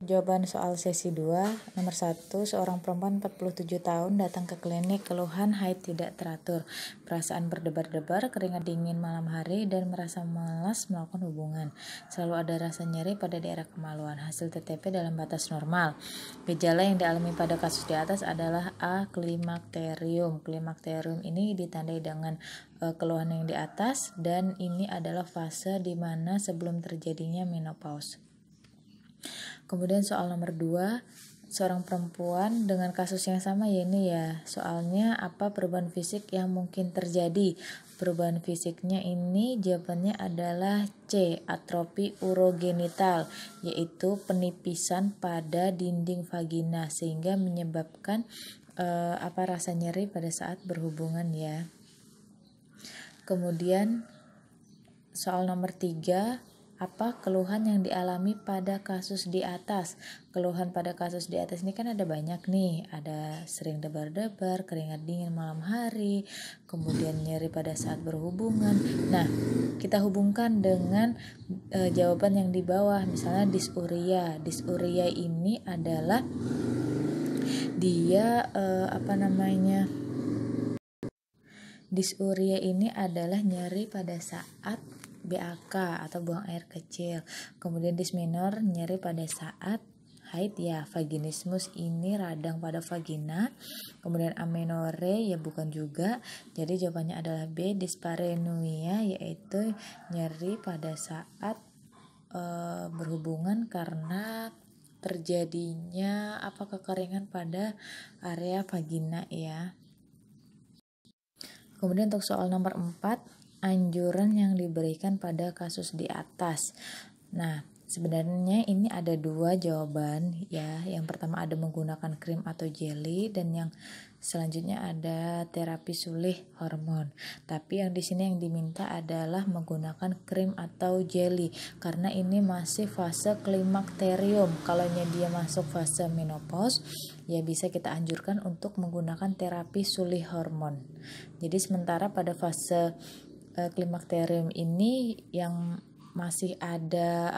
Jawaban soal sesi 2, nomor 1, seorang perempuan 47 tahun datang ke klinik keluhan haid tidak teratur, perasaan berdebar-debar, keringat dingin malam hari, dan merasa malas melakukan hubungan. Selalu ada rasa nyeri pada daerah kemaluan, hasil TTP dalam batas normal. Gejala yang dialami pada kasus di atas adalah A. Klimakterium. Klimakterium ini ditandai dengan keluhan yang di atas, dan ini adalah fase di mana sebelum terjadinya menopause. Kemudian soal nomor 2, seorang perempuan dengan kasus yang sama ya ini ya. Soalnya apa perubahan fisik yang mungkin terjadi? Perubahan fisiknya ini jawabannya adalah C. Atrofi urogenital, yaitu penipisan pada dinding vagina sehingga menyebabkan rasa nyeri pada saat berhubungan ya. Kemudian soal nomor 3, apa keluhan yang dialami pada kasus di atas? Keluhan pada kasus di atas ini kan ada banyak nih, ada sering debar-debar, keringat dingin malam hari, kemudian nyeri pada saat berhubungan. Nah, kita hubungkan dengan jawaban yang di bawah, misalnya dysuria. Dysuria ini adalah dia dysuria ini adalah nyeri pada saat BAK atau buang air kecil. Kemudian dysmenor nyeri pada saat haid ya, vaginismus ini radang pada vagina. Kemudian amenore ya bukan juga. Jadi jawabannya adalah B. Dyspareunia, yaitu nyeri pada saat berhubungan karena terjadinya kekeringan pada area vagina ya. Kemudian untuk soal nomor 4, anjuran yang diberikan pada kasus di atas. Nah, sebenarnya ini ada 2 jawaban ya. Yang pertama ada menggunakan krim atau jelly, dan yang selanjutnya ada terapi sulih hormon. Tapi yang di sini yang diminta adalah menggunakan krim atau jelly karena ini masih fase klimakterium. Kalau dia masuk fase menopause, ya bisa kita anjurkan untuk menggunakan terapi sulih hormon. Jadi sementara pada fase klimakterium ini yang masih ada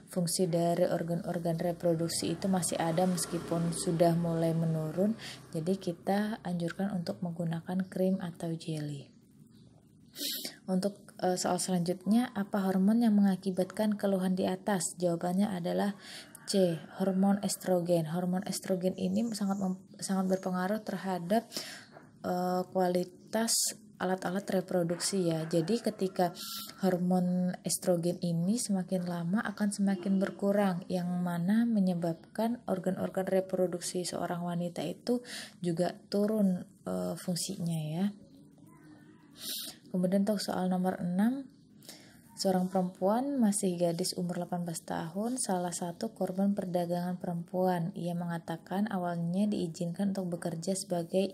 fungsi dari organ-organ reproduksi itu masih ada meskipun sudah mulai menurun. Jadi kita anjurkan untuk menggunakan krim atau jelly. Untuk soal selanjutnya, apa hormon yang mengakibatkan keluhan di atas? Jawabannya adalah C. Hormon estrogen. Hormon estrogen ini sangat berpengaruh terhadap kualitas alat-alat reproduksi ya. Jadi ketika hormon estrogen ini semakin lama akan semakin berkurang, yang mana menyebabkan organ-organ reproduksi seorang wanita itu juga turun fungsinya ya. Kemudian untuk soal nomor 6, seorang perempuan masih gadis umur 18 tahun, salah satu korban perdagangan perempuan. Ia mengatakan awalnya diizinkan untuk bekerja sebagai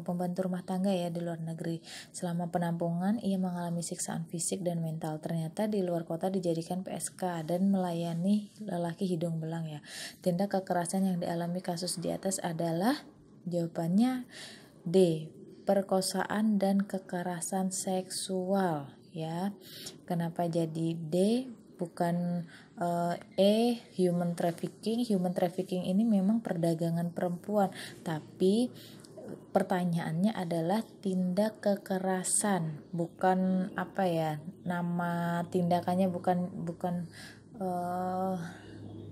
pembantu rumah tangga ya di luar negeri. Selama penampungan ia mengalami siksaan fisik dan mental. Ternyata di luar kota dijadikan PSK dan melayani lelaki hidung belang ya. Tindak kekerasan yang dialami kasus di atas adalah jawabannya D. Perkosaan dan kekerasan seksual ya. Kenapa jadi D bukan human trafficking? Human trafficking ini memang perdagangan perempuan, tapi pertanyaannya adalah tindak kekerasan, bukan nama tindakannya bukan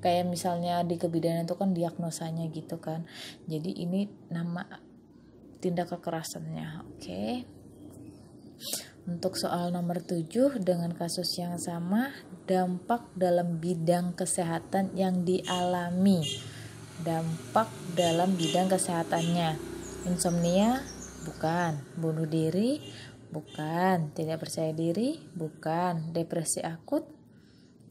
kayak misalnya di kebidanan itu kan diagnosanya gitu kan. Jadi ini nama tindak kekerasannya. Oke. Untuk soal nomor 7 dengan kasus yang sama, dampak dalam bidang kesehatan yang dialami. Dampak dalam bidang kesehatannya. Insomnia? Bukan. Bunuh diri? Bukan. Tidak percaya diri? Bukan. Depresi akut?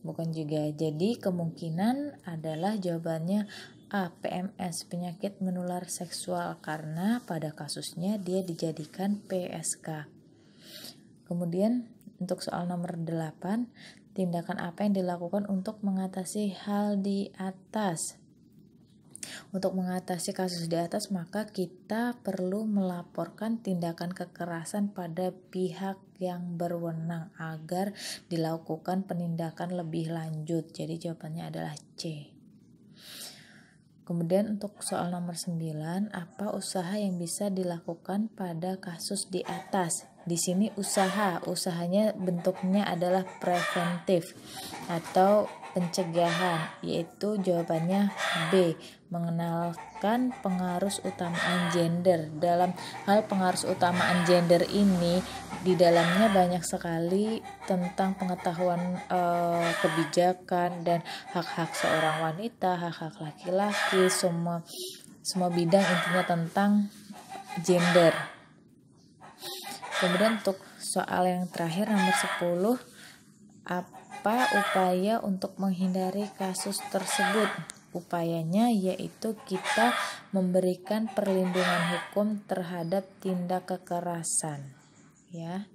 Bukan juga. Jadi kemungkinan adalah jawabannya A. PMS, penyakit menular seksual, karena pada kasusnya dia dijadikan PSK. Kemudian untuk soal nomor 8, tindakan apa yang dilakukan untuk mengatasi hal di atas? Untuk mengatasi kasus di atas, maka kita perlu melaporkan tindakan kekerasan pada pihak yang berwenang agar dilakukan penindakan lebih lanjut. Jadi jawabannya adalah C. Kemudian untuk soal nomor 9, apa usaha yang bisa dilakukan pada kasus di atas? Di sini usahanya bentuknya adalah preventif atau pencegahan, yaitu jawabannya B, mengenalkan pengaruh utamaan gender. Dalam hal pengaruh utamaan gender ini, di dalamnya banyak sekali tentang pengetahuan kebijakan dan hak-hak seorang wanita, hak-hak laki-laki, semua bidang intinya tentang gender. Kemudian untuk soal yang terakhir nomor 10, apa upaya untuk menghindari kasus tersebut? Upayanya yaitu kita memberikan perlindungan hukum terhadap tindak kekerasan, ya.